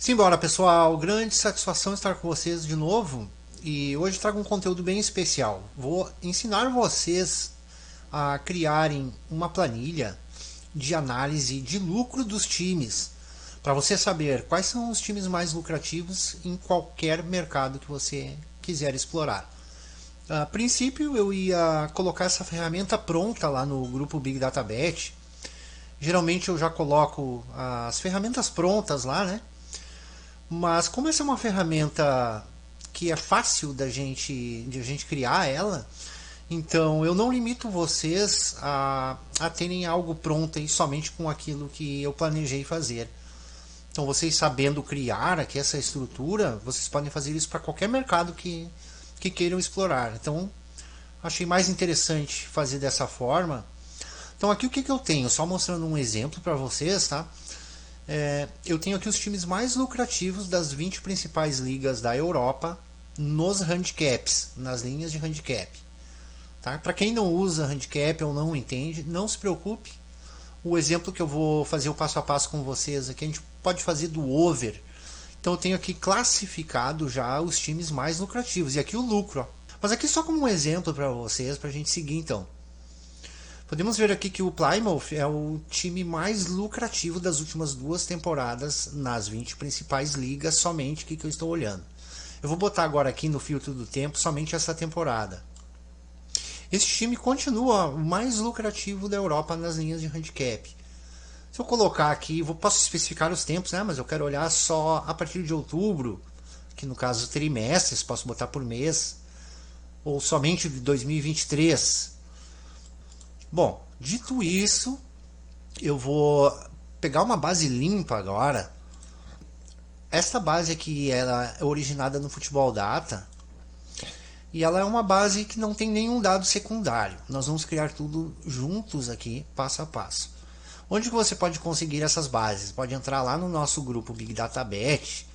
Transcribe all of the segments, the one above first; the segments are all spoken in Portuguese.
Simbora, pessoal. Grande satisfação estar com vocês de novo. E hoje trago um conteúdo bem especial. Vou ensinar vocês a criarem uma planilha de análise de lucro dos times, para você saber quais são os times mais lucrativos em qualquer mercado que você quiser explorar. A princípio, eu ia colocar essa ferramenta pronta lá no grupo Big Data Bet. Geralmente eu já coloco as ferramentas prontas lá, né? Mas como essa é uma ferramenta que é fácil de a gente criar ela, então eu não limito vocês a terem algo pronto aí somente com aquilo que eu planejei fazer. Então vocês sabendo criar aqui essa estrutura, vocês podem fazer isso para qualquer mercado que queiram explorar. Então achei mais interessante fazer dessa forma. Então aqui o que eu tenho? Só mostrando um exemplo para vocês, tá? Eu tenho aqui os times mais lucrativos das 20 principais ligas da Europa nos handicaps, nas linhas de handicap. Tá? Para quem não usa handicap ou não entende, não se preocupe. O exemplo que eu vou fazer o passo a passo com vocês aqui, a gente pode fazer do over. Então eu tenho aqui classificado já os times mais lucrativos. E aqui o lucro. Ó. Mas aqui só como um exemplo para vocês, para a gente seguir então. Podemos ver aqui que o Plymouth é o time mais lucrativo das últimas 2 temporadas nas 20 principais ligas, somente que eu estou olhando. Eu vou botar agora aqui no filtro do tempo somente essa temporada. Esse time continua o mais lucrativo da Europa nas linhas de handicap. Se eu colocar aqui, posso especificar os tempos, né? Mas eu quero olhar só a partir de outubro, que no caso trimestres, posso botar por mês, ou somente de 2023. Bom, dito isso, eu vou pegar uma base limpa agora. Esta base aqui ela é originada no Futebol Data e ela é uma base que não tem nenhum dado secundário. Nós vamos criar tudo juntos aqui, passo a passo. Onde que você pode conseguir essas bases? Pode entrar lá no nosso grupo Big Data Bet.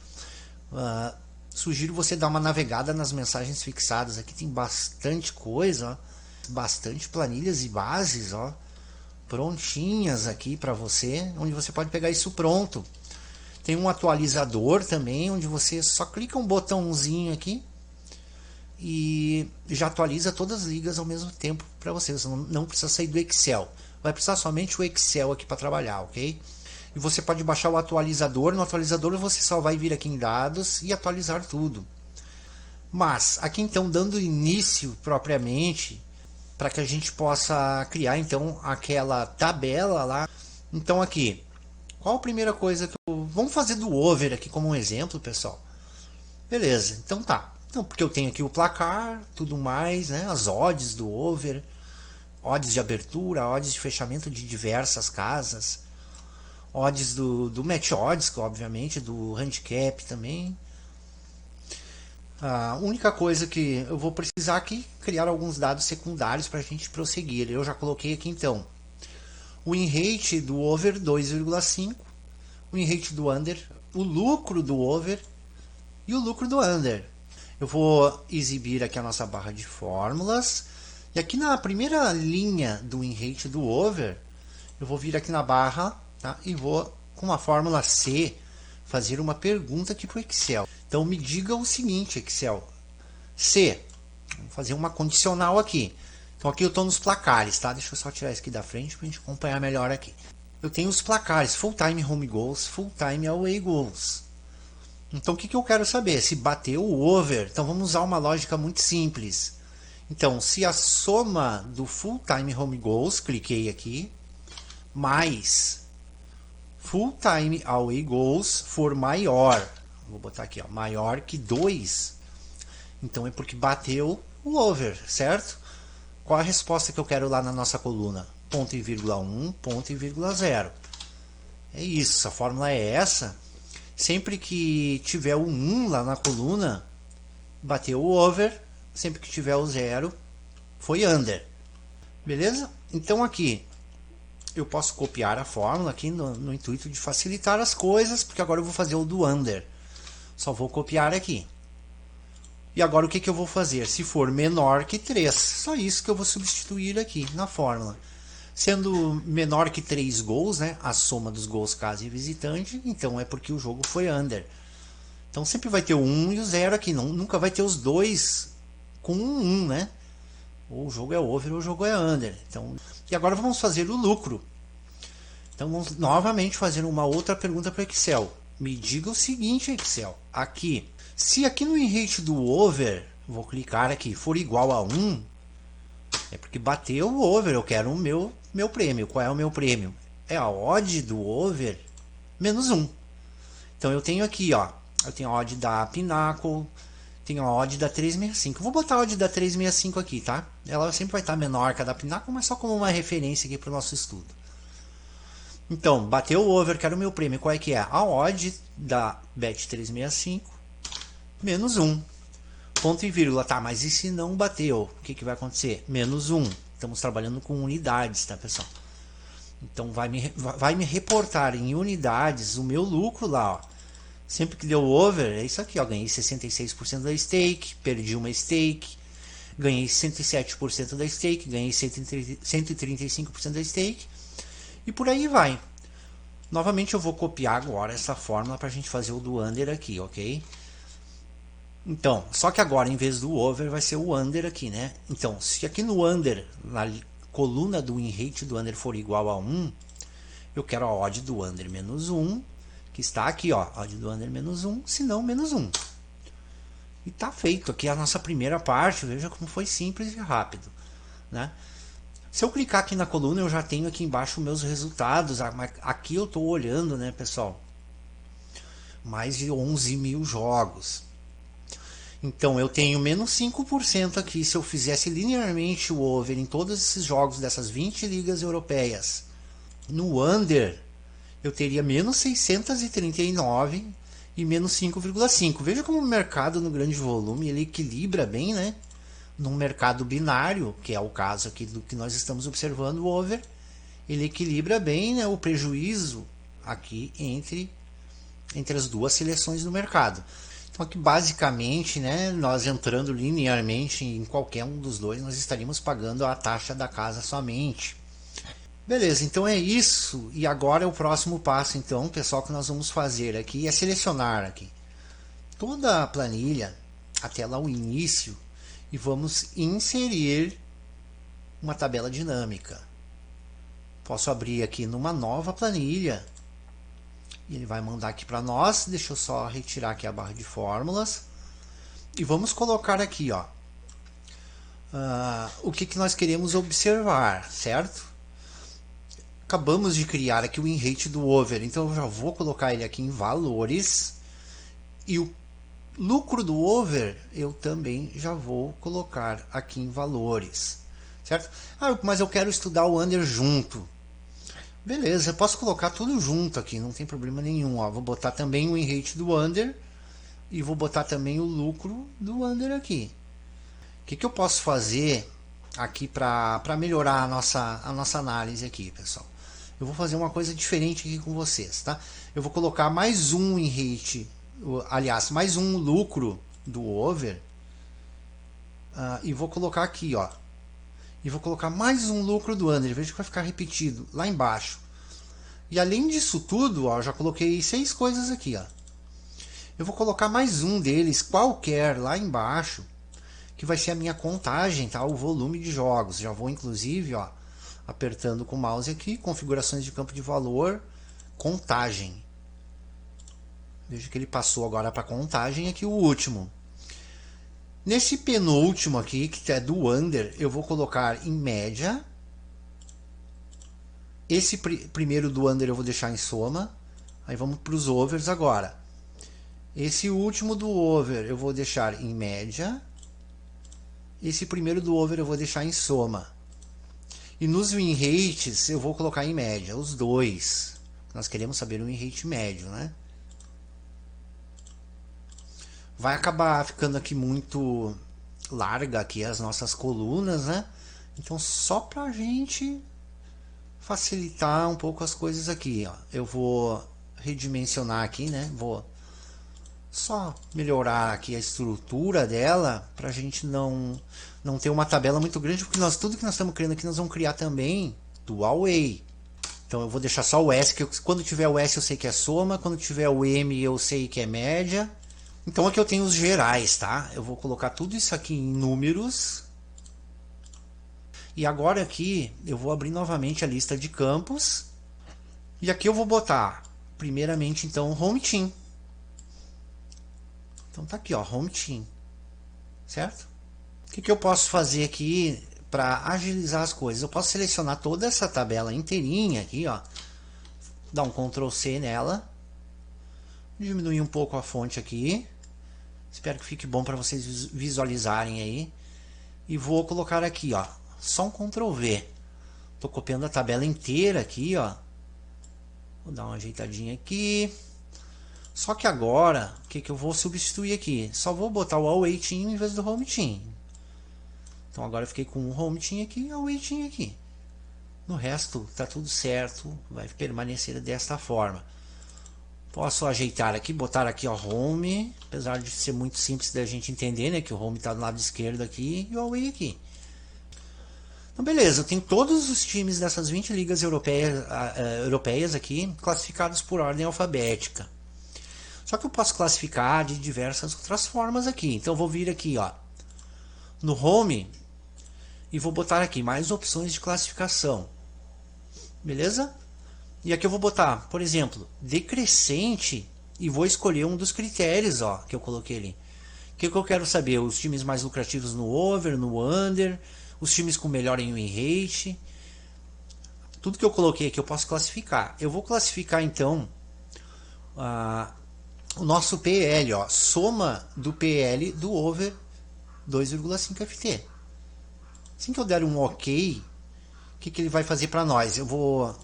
Sugiro você dar uma navegada nas mensagens fixadas. Aqui tem bastante coisa, ó. Bastante planilhas e bases, ó, prontinhas aqui para você, onde você pode pegar isso pronto. Tem um atualizador também, onde você só clica um botãozinho aqui e já atualiza todas as ligas ao mesmo tempo para você. Você não precisa sair do Excel, vai precisar somente o Excel aqui para trabalhar, ok? E você pode baixar o atualizador. No atualizador você só vai vir aqui em dados e atualizar tudo. Mas aqui então, dando início propriamente, para que a gente possa criar então aquela tabela lá. Então aqui, qual a primeira coisa que vamos fazer do over aqui como um exemplo, pessoal? Beleza, então tá. Então, porque eu tenho aqui o placar, tudo mais, né? As odds do over, odds de abertura, odds de fechamento de diversas casas, odds do match odds, obviamente, do handicap também. A única coisa que eu vou precisar aqui é criar alguns dados secundários para a gente prosseguir. Eu já coloquei aqui então o win rate do over 2,5, o win rate do under, o lucro do over e o lucro do under. Eu vou exibir aqui a nossa barra de fórmulas e aqui na primeira linha do win rate do over eu vou vir aqui na barra, tá? E vou com a fórmula C fazer uma pergunta aqui para o Excel. Então me diga o seguinte, Excel. C. Vou fazer uma condicional aqui. Então aqui eu estou nos placares, tá? Deixa eu só tirar isso aqui da frente para a gente acompanhar melhor aqui. Eu tenho os placares, full time home goals, full time away goals. Então o que eu quero saber? Se bateu o over. Então vamos usar uma lógica muito simples. Então se a soma do full time home goals, cliquei aqui, mais full time away goals for maior, vou botar aqui, ó, maior que 2, então é porque bateu o over, certo? Qual a resposta que eu quero lá na nossa coluna? Ponto e vírgula 1, ponto e vírgula 0. É isso, a fórmula é essa. Sempre que tiver o 1 lá na coluna, bateu o over. Sempre que tiver o 0, foi under. Beleza? Então aqui eu posso copiar a fórmula aqui no intuito de facilitar as coisas, porque agora eu vou fazer o do under. Só vou copiar aqui. E agora o que eu vou fazer? Se for menor que 3, só isso que eu vou substituir aqui na fórmula. Sendo menor que 3 gols, né? A soma dos gols casa e visitante, então é porque o jogo foi under. Então sempre vai ter o 1 e o 0 aqui, não, nunca vai ter os dois com um, né? Ou o jogo é over ou o jogo é under. Então, e agora vamos fazer o lucro. Então vamos novamente fazer uma outra pergunta para o Excel. Me diga o seguinte, Excel, aqui, se aqui no rate do over, vou clicar aqui, for igual a 1, é porque bateu o over, eu quero o meu prêmio. Qual é o meu prêmio? É a odd do over menos 1. Então eu tenho aqui, ó, eu tenho a odd da Pinnacle, tenho a odd da 365. Eu vou botar a odd da 365 aqui, tá? Ela sempre vai estar menor que a da Pinnacle, mas só como uma referência aqui para o nosso estudo. Então, bateu o over, quero o meu prêmio. Qual é que é? A odd da Bet365 menos 1. Ponto e vírgula. Tá, mas e se não bateu? O que, que vai acontecer? Menos 1. Estamos trabalhando com unidades, tá, pessoal? Então, vai me reportar em unidades o meu lucro lá, ó. Sempre que deu over, é isso aqui, ó. Ganhei 66% da stake, perdi uma stake, ganhei 107% da stake, ganhei 135% da stake. E por aí vai. Novamente eu vou copiar agora essa fórmula para a gente fazer o do under aqui, ok? Então, só que agora em vez do over vai ser o under aqui, né? Então, se aqui no under, na coluna do win rate do under for igual a 1, eu quero a odd do under menos 1, que está aqui, ó, odd do under menos 1, se não menos 1. E tá feito aqui a nossa primeira parte, veja como foi simples e rápido, né? Se eu clicar aqui na coluna, eu já tenho aqui embaixo meus resultados. Aqui eu estou olhando, né, pessoal? Mais de 11 mil jogos. Então eu tenho menos 5% aqui se eu fizesse linearmente o over em todos esses jogos dessas 20 ligas europeias. No under, eu teria menos 639 e menos 5,5. Veja como o mercado no grande volume ele equilibra bem, né? Num mercado binário, que é o caso aqui do que nós estamos observando, o over, ele equilibra bem, né, o prejuízo aqui entre as duas seleções do mercado. Então aqui basicamente, né, nós entrando linearmente em qualquer um dos dois, nós estaríamos pagando a taxa da casa somente. Beleza, então é isso. E agora é o próximo passo, então, pessoal, que nós vamos fazer aqui é selecionar aqui toda a planilha até lá o início e vamos inserir uma tabela dinâmica. Posso abrir aqui numa nova planilha e ele vai mandar aqui para nós. Deixa eu só retirar aqui a barra de fórmulas e vamos colocar aqui, ó, o que nós queremos observar, certo? Acabamos de criar aqui o win rate do over, então eu já vou colocar ele aqui em valores e o lucro do over eu também já vou colocar aqui em valores, certo? Ah, mas eu quero estudar o under junto. Beleza, eu posso colocar tudo junto aqui, não tem problema nenhum. Ó, vou botar também o win rate do under e vou botar também o lucro do under aqui. O que eu posso fazer aqui para melhorar a nossa análise aqui, pessoal? Eu vou fazer uma coisa diferente aqui com vocês, tá? Eu vou colocar mais um win rate, aliás, mais um lucro do over e vou colocar aqui, ó. E vou colocar mais um lucro do under. Veja que vai ficar repetido lá embaixo. E além disso tudo, ó, eu já coloquei 6 coisas aqui, ó. Eu vou colocar mais um deles qualquer lá embaixo, que vai ser a minha contagem, tá? O volume de jogos. Já vou inclusive, ó, apertando com o mouse aqui, configurações de campo de valor, contagem. Veja que ele passou agora para contagem aqui o último. Nesse penúltimo aqui, que é do under, eu vou colocar em média. Esse primeiro do under eu vou deixar em soma. Aí vamos para os overs agora. Esse último do over eu vou deixar em média. Esse primeiro do over eu vou deixar em soma. E nos win rates eu vou colocar em média, os dois. Nós queremos saber o win rate médio, né? Vai acabar ficando aqui muito larga aqui as nossas colunas, né? Então só para a gente facilitar um pouco as coisas aqui, ó, eu vou redimensionar aqui, né? Vou só melhorar aqui a estrutura dela para a gente não ter uma tabela muito grande, porque tudo que nós estamos criando aqui nós vamos criar também do Away. Então eu vou deixar só o S, que quando tiver o S eu sei que é soma, quando tiver o M eu sei que é média. Então aqui eu tenho os gerais, tá? Eu vou colocar tudo isso aqui em números. E agora aqui eu vou abrir novamente a lista de campos. E aqui eu vou botar, primeiramente então, Home Team. Então tá aqui, ó, Home Team. Certo? O que eu posso fazer aqui para agilizar as coisas? Eu posso selecionar toda essa tabela inteirinha aqui, ó. Dar um Ctrl C nela. Diminuir um pouco a fonte aqui. Espero que fique bom para vocês visualizarem aí. E vou colocar aqui, ó, só um Ctrl V. Estou copiando a tabela inteira aqui, ó. Vou dar uma ajeitadinha aqui. Só que agora, o que eu vou substituir aqui? Só vou botar o Away Team em vez do Home Team. Então agora eu fiquei com o Home Team aqui e o Away Team aqui. No resto tá tudo certo, vai permanecer desta forma. Posso ajeitar aqui, botar aqui ó, Home, apesar de ser muito simples da gente entender, né, que o Home está do lado esquerdo aqui e o Away aqui. Então beleza, eu tenho todos os times dessas 20 ligas europeias aqui classificados por ordem alfabética. Só que eu posso classificar de diversas outras formas aqui. Então eu vou vir aqui ó, no Home e vou botar aqui mais opções de classificação. Beleza? E aqui eu vou botar, por exemplo, decrescente e vou escolher um dos critérios ó, que eu coloquei ali. O que eu quero saber? Os times mais lucrativos no over, no under, os times com melhor em win rate. Tudo que eu coloquei aqui eu posso classificar. Eu vou classificar então o nosso PL, ó, soma do PL do over 2,5 FT. Assim que eu der um OK, o que ele vai fazer para nós? Eu vou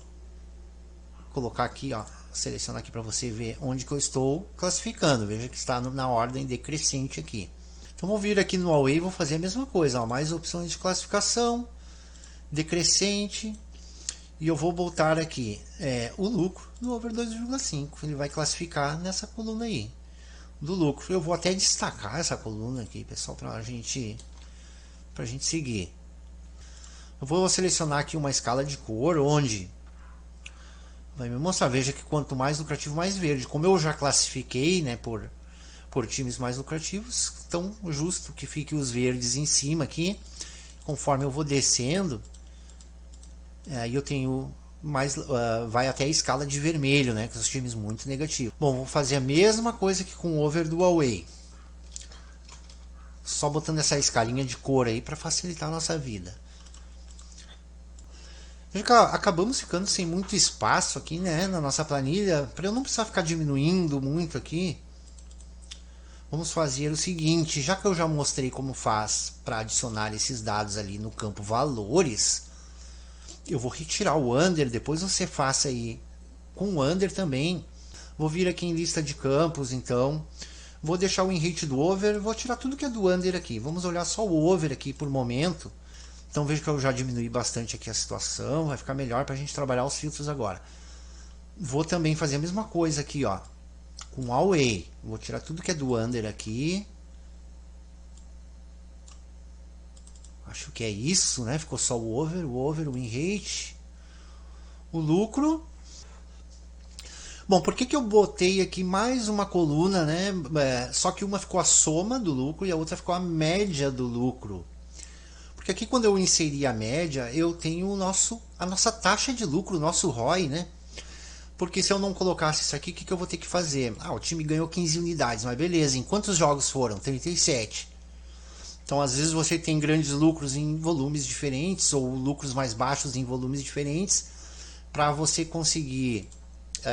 colocar aqui, ó, selecionar aqui para você ver onde que eu estou classificando. Veja que está na ordem decrescente aqui. Então vou vir aqui no Away e vou fazer a mesma coisa, ó, mais opções de classificação, decrescente, e eu vou botar aqui o lucro do over 2,5. Ele vai classificar nessa coluna aí do lucro. Eu vou até destacar essa coluna aqui, pessoal, para a gente seguir. Eu vou selecionar aqui uma escala de cor onde vai me mostrar, veja que quanto mais lucrativo, mais verde. Como eu já classifiquei, né, por times mais lucrativos, então justo que fique os verdes em cima aqui. Conforme eu vou descendo, aí eu tenho mais, vai até a escala de vermelho, né, com os times muito negativos. Bom, vou fazer a mesma coisa que com o over do Away. Só botando essa escalinha de cor aí para facilitar a nossa vida. Acabamos ficando sem muito espaço aqui, né, na nossa planilha. Para eu não precisar ficar diminuindo muito aqui, vamos fazer o seguinte. Já que eu já mostrei como faz para adicionar esses dados ali no campo valores, eu vou retirar o under. Depois você faça aí com o under também. Vou vir aqui em lista de campos, então vou deixar o win rate do over. Vou tirar tudo que é do under aqui. Vamos olhar só o over aqui por momento. Então veja que eu já diminui bastante aqui a situação, vai ficar melhor para a gente trabalhar os filtros agora. Vou também fazer a mesma coisa aqui, ó, com Away. Vou tirar tudo que é do under aqui. Acho que é isso, né? Ficou só o over, o win rate, o lucro. Bom, por que eu botei aqui mais uma coluna, né? Só que uma ficou a soma do lucro e a outra ficou a média do lucro. Porque aqui quando eu inseri a média, eu tenho a nossa taxa de lucro, o nosso ROI, né? Porque se eu não colocasse isso aqui, o que eu vou ter que fazer? O time ganhou 15 unidades, mas beleza, em quantos jogos foram? 37. Então às vezes você tem grandes lucros em volumes diferentes, ou lucros mais baixos em volumes diferentes, para você conseguir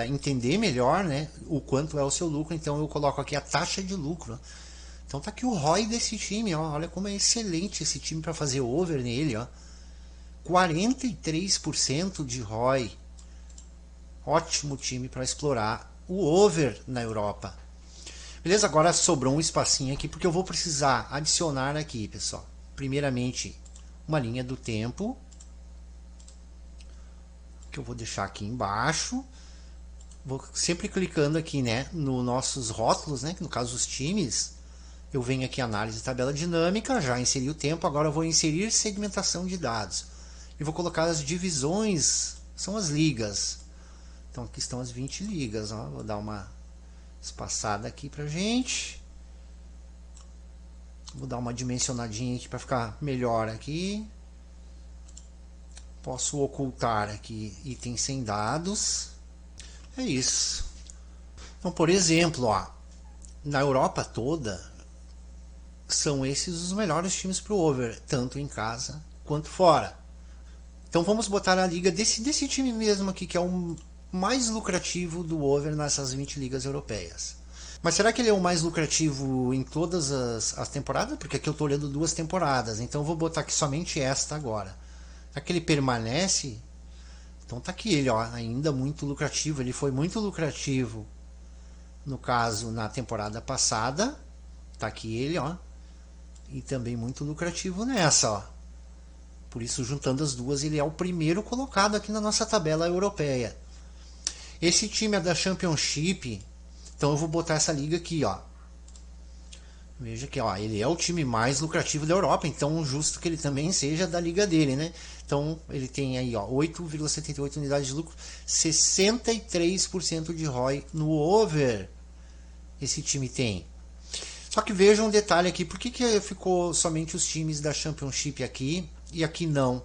entender melhor, né, o quanto é o seu lucro. Então eu coloco aqui a taxa de lucro. Então tá aqui o ROI desse time, ó. Olha como é excelente esse time para fazer over nele, ó. 43% de ROI. Ótimo time para explorar o over na Europa. Beleza? Agora sobrou um espacinho aqui porque eu vou precisar adicionar aqui, pessoal. Primeiramente, uma linha do tempo, que eu vou deixar aqui embaixo. Vou sempre clicando aqui, né, nos nossos rótulos, né, que no caso os times. Eu venho aqui análise tabela dinâmica, já inseri o tempo, agora eu vou inserir segmentação de dados. e vou colocar as divisões, são as ligas. Então aqui estão as 20 ligas, ó. Vou dar uma espaçada aqui pra gente. Vou dar uma dimensionadinha aqui para ficar melhor aqui. Posso ocultar aqui itens sem dados. É isso. Então, por exemplo, ó, na Europa toda, são esses os melhores times para o over, tanto em casa quanto fora. Então vamos botar a liga desse time mesmo aqui, que é o mais lucrativo do over nessas 20 ligas europeias. Mas será que ele é o mais lucrativo em todas as temporadas? Porque aqui eu estou olhando 2 temporadas, então eu vou botar aqui somente esta agora. Será que ele permanece? Então tá aqui ele, ó, ainda muito lucrativo. Ele foi muito lucrativo, no caso, na temporada passada. Tá aqui ele, ó. E também muito lucrativo nessa, ó. Por isso, juntando as duas, ele é o primeiro colocado aqui na nossa tabela europeia. Esse time é da Championship, então eu vou botar essa liga aqui, ó. Veja que, ó, ele é o time mais lucrativo da Europa, então justo que ele também seja da liga dele, né? Então ele tem aí, ó, 8,78 unidades de lucro, 63% de ROI no over. Esse time tem. Só que veja um detalhe aqui, por que ficou somente os times da Championship aqui e aqui não?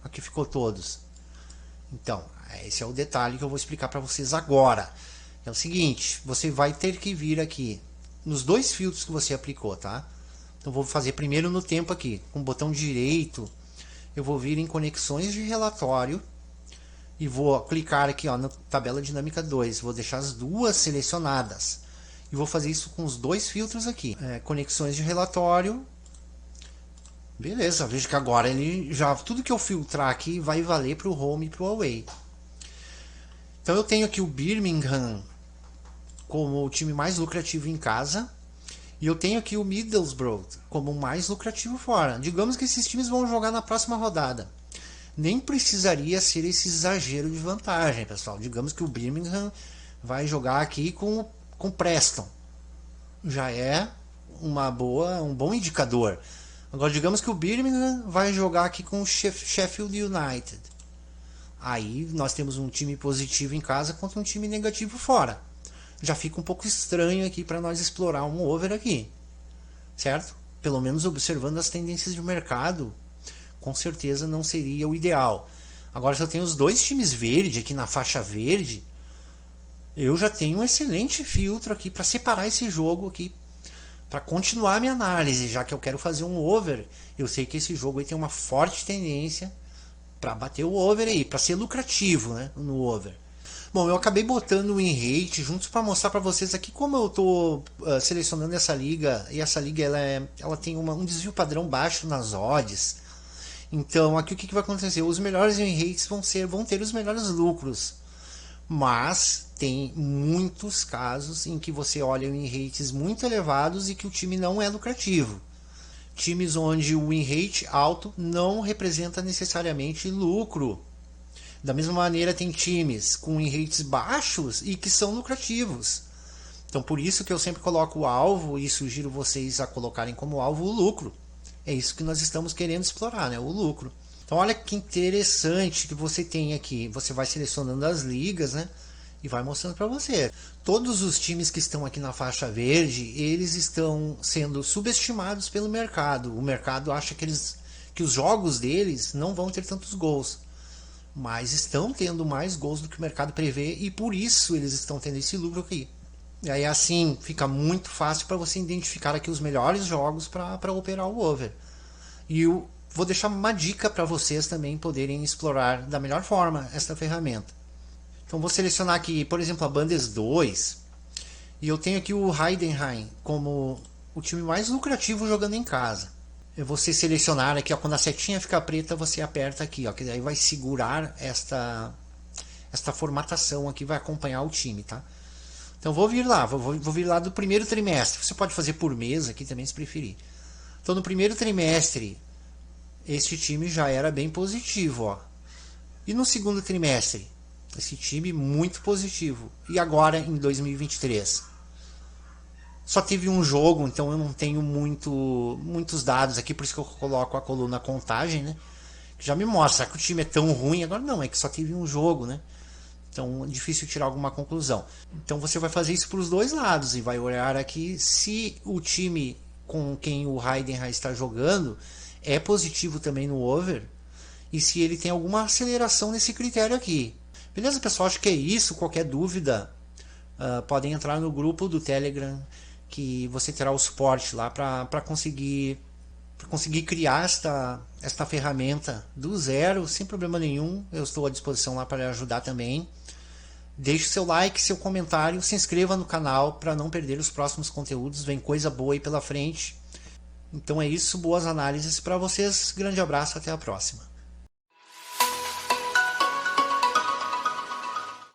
Aqui ficou todos. Então, esse é o detalhe que eu vou explicar para vocês agora. É o seguinte, você vai ter que vir aqui nos 2 filtros que você aplicou, tá? Então vou fazer primeiro no tempo aqui, com o botão direito, eu vou vir em conexões de relatório e vou clicar aqui, ó, na tabela dinâmica 2, vou deixar as duas selecionadas. E vou fazer isso com os 2 filtros aqui. Conexões de relatório. Beleza, veja que agora ele já tudo que eu filtrar aqui vai valer para o home e para o away. Então eu tenho aqui o Birmingham como o time mais lucrativo em casa. E eu tenho aqui o Middlesbrough como o mais lucrativo fora. Digamos que esses times vão jogar na próxima rodada. Nem precisaria ser esse exagero de vantagem, pessoal. Digamos que o Birmingham vai jogar aqui com Preston. Já é um bom indicador. Agora digamos que o Birmingham vai jogar aqui com o Sheffield United. Aí nós temos um time positivo em casa contra um time negativo fora. Já fica um pouco estranho aqui para nós explorar um over aqui. Certo? Pelo menos observando as tendências de mercado, com certeza não seria o ideal. Agora se eu tenho os 2 times verdes aqui na faixa verde, eu já tenho um excelente filtro aqui para separar esse jogo aqui, para continuar a minha análise, já que eu quero fazer um over. Eu sei que esse jogo aí tem uma forte tendência para bater o over aí, para ser lucrativo, né, no over. Bom, eu acabei botando o in-rate juntos para mostrar para vocês aqui como eu estou selecionando essa liga. E essa liga ela tem um desvio padrão baixo nas odds. Então aqui o que vai acontecer? Os melhores in-rates vão ter os melhores lucros. Mas tem muitos casos em que você olha em rates muito elevados e que o time não é lucrativo. Times onde o win rate alto não representa necessariamente lucro. Da mesma maneira tem times com win rates baixos e que são lucrativos. Então por isso que eu sempre coloco o alvo e sugiro vocês a colocarem como alvo o lucro. É isso que nós estamos querendo explorar, né? O lucro. Então olha que interessante que você tem aqui. Você vai selecionando as ligas, né? E vai mostrando para você. Todos os times que estão aqui na faixa verde, eles estão sendo subestimados pelo mercado. O mercado acha que os jogos deles não vão ter tantos gols. Mas estão tendo mais gols do que o mercado prevê e por isso eles estão tendo esse lucro aqui. E aí assim fica muito fácil para você identificar aqui os melhores jogos para operar o over. E eu vou deixar uma dica para vocês também poderem explorar da melhor forma esta ferramenta. Então vou selecionar aqui, por exemplo, a Bundes 2. E eu tenho aqui o Heidenheim como o time mais lucrativo jogando em casa. Você selecionar aqui, ó, quando a setinha ficar preta, você aperta aqui, ó, que daí vai segurar esta formatação aqui, vai acompanhar o time, tá? Então vou vir lá, vou vir lá do primeiro trimestre. Você pode fazer por mês aqui também se preferir. Então no primeiro trimestre, este time já era bem positivo, ó. E no segundo trimestre, esse time muito positivo. E agora em 2023? Só teve um jogo, então eu não tenho muitos dados aqui, por isso que eu coloco a coluna contagem, né? que já me mostra, será que o time é tão ruim? Agora não, é que só teve um jogo, né? Então é difícil tirar alguma conclusão. Então você vai fazer isso para os dois lados e vai olhar aqui se o time com quem o Heidenheim está jogando é positivo também no over e se ele tem alguma aceleração nesse critério aqui. Beleza, pessoal? Acho que é isso. Qualquer dúvida, podem entrar no grupo do Telegram que você terá o suporte lá para conseguir criar esta ferramenta do zero, sem problema nenhum. Eu estou à disposição lá para ajudar também. Deixe seu like, seu comentário, se inscreva no canal para não perder os próximos conteúdos. Vem coisa boa aí pela frente. Então é isso, boas análises para vocês. Grande abraço, até a próxima.